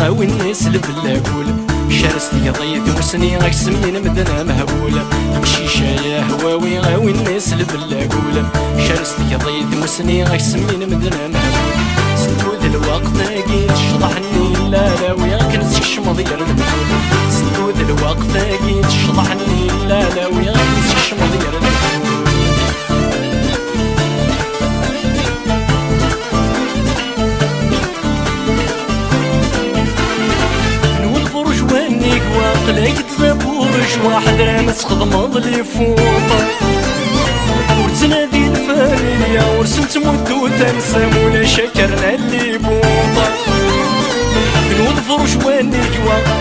غاوي الناس البلاكول شارس ضيق وسني غاك سمين مدنا مهبول قشيشة يا هواوي غاوي الناس البلاكول شارس ضيق وسني غاك سمين مدنا مهبول سنود الوقت قيت شطحني لا لا ويا كنت شمضي المدول سنود الوقت قيت شطحني لا لا ويا كنت شمضي المدول قليك تغبورش واحد رامس خضمض لي فوطة وتنادي الفاميليا ورسمت مدو تنسى مولا شكرنا اللي بوطة نود فرش وانيك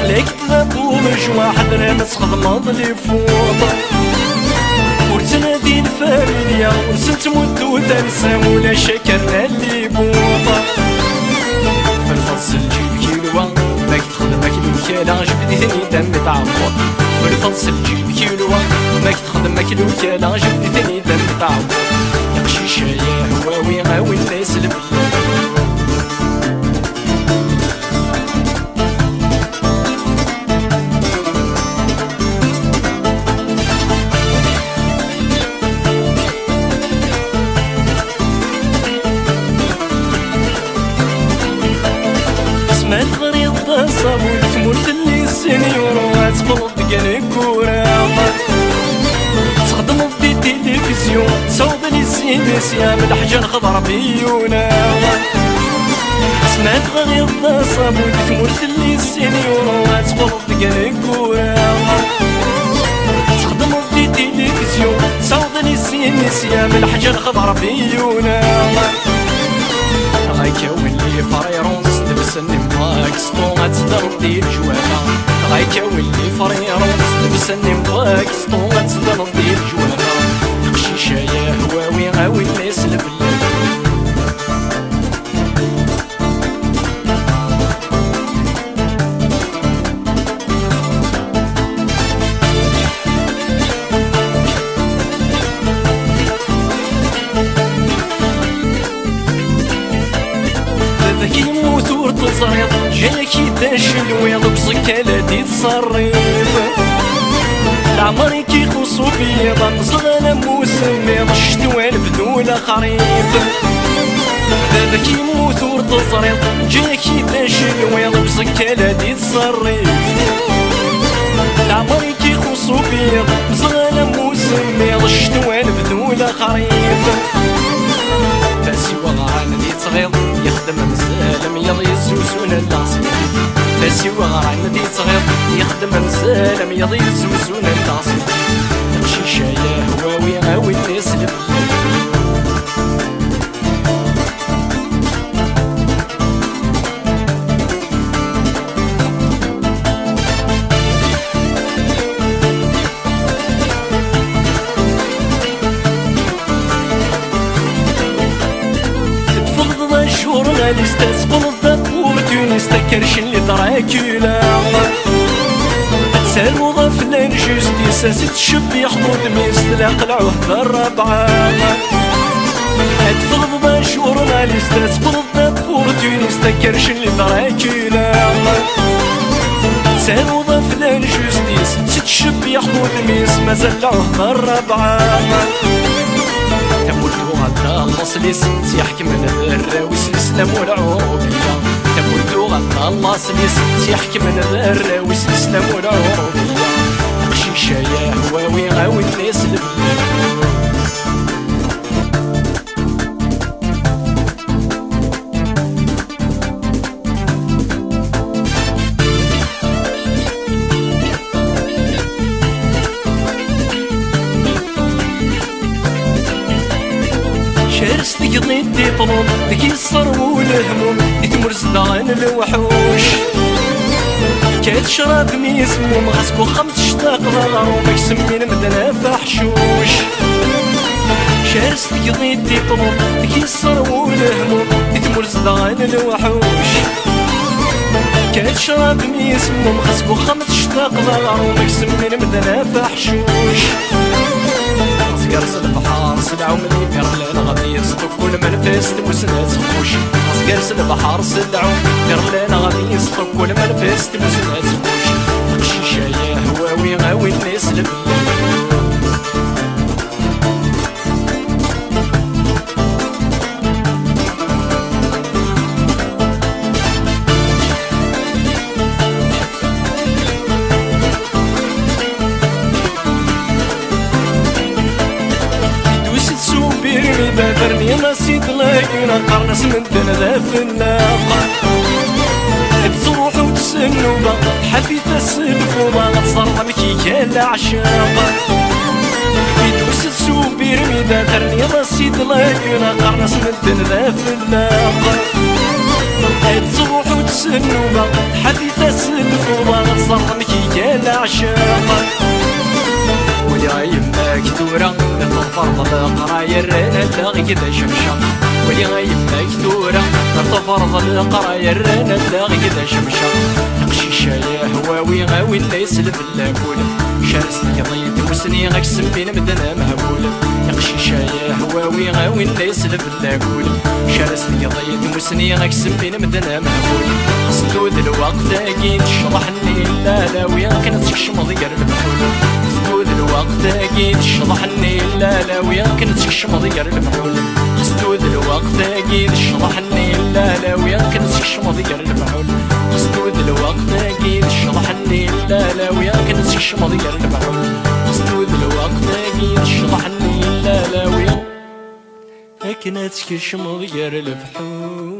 قليك تغبورش واحد رامس خضمض لي فوطة وتنادي الفاميليا ورسمت مدو تنسى مولا شكرنا اللي بوطة في الفصل جيب كيلوان ماك تخدمك الوكالة جبدتني دم تعوض بالفصل جيب كيلوة ماك تخدمك الوكالة جبدتني دم تعوض يا قشيشة يا هواوي غاوي الناس البلاد اسمع الغريض صابون تموت اللي السنيور وغتبرد كان كورا تخدم في التلفزيون تصوب لي السيميس يا من الحجر خضر بيونا سمعت غريض صابون تموت اللي السنيور وغتبرد كان كورا تخدم في التلفزيون تصوب لي السيميس يا من الحجر خضر بيونا غيكاوي لي فريرون لبسني مضاك سطوغة تدردي الجوانا غيكاوي لي فريرون لبسني مضاك سطوغة تدردي الجوانا قشيشة يا هواوي غاوي الناس البلاد تصريط جاكي داش الويض بسكالة دي تصريط العمر كيخصو بيضا نزغل موسم بيض الشتوال بدولا خريف ذاك يموت ور تصريط جاكي داش الويض بسكالة دي تصريط العمر كيخصو بيضا نزغل موسم بيض الشتوال بدولا خريف فاسي وغران دي تغيض يخدم مزال ميض يزوزون اللاصق فاسي وغران دي تغيض يخدم مزال ميض يزوزون اللاصق قشيشة يا هواوي غاوي الناس البلاد جورناليست تسقط بورتونيست كرشن لي دراكولا تسالو غفلان جوستيس ست شب يحضر دميس تلاقلعوه بالربعة تفضل جورناليست تسقط بورتونيست كرشن لي دراكولا تسالو غفلان جوستيس ست شب يحضر دميس مازلعوه بالربعة تمولو غدا الله سليس تيحكم الراويس الاسلام والعروبية تمولو غدا الله سليس تيحكم الراويس الاسلام والعروبية قشيشة يا هواوي غاوي الناس البلاد شارس تقضي الديبلوم ذكي الصر والهموم يتمرز دان الوحوش كات شراب ميسموم غاسكو خمس شتاق ضغروم يسمين مدنا فحشوش شارس تقضي طلوب كيسر والهموم تمر صدغان الوحوش كتشرب ميسموم خصبو خم تشتاق ضغروم يقسم من مدنا فحشوش قرص البحر صدعو من يفرلان غادي يصدق كل من فاس تموسنا تخوش قرص البحر صدعو يفرلان غادي يصدق كل من فاس تموسنا تخوش الشيشة يا هواوي غاوي الناس البلاد بدرني نسيت لاقينا قرنس من دنا في الناقة تروح وتسنوبة حفيت السلف وما تصرم كي العشاقة يدوس السوبير ميدا درني نسيت لاقينا قرنس من دنا في الناقة تروح وتسنوبة حفيت السلف وما تصرم كي العشاقة ويا يماك دورة تفرض القراية الرانا تلاغي كذا شمشم ويا يماك دورة تفرض القراية الرانا تلاغي كذا شمشم نقشيشة يا هواوي غاوي الناس البلاكول شارسني ضيد وسني غاكسم بين مدنا مهبول نقشيشة يا هواوي غاوي الناس البلاكول شارسني ضيد وسني غاكسم بين مدنا مهبول خصدود الوقت اكيد شرحني لا لا ويا كانت تكشم ضير المحول الوقت اكيد شرحني لا لا ويا كنت تكشم ضير المحول خصدود الوقت اكيد شرحني لا لا ويا كنت تكشم ضير المحول خصدود الوقت اكيد شرحني لا لا ويا كنت تكشم ضير المحول خصدود الوقت اكيد شرحني لا لا ويا كنت تكشم ضير المحول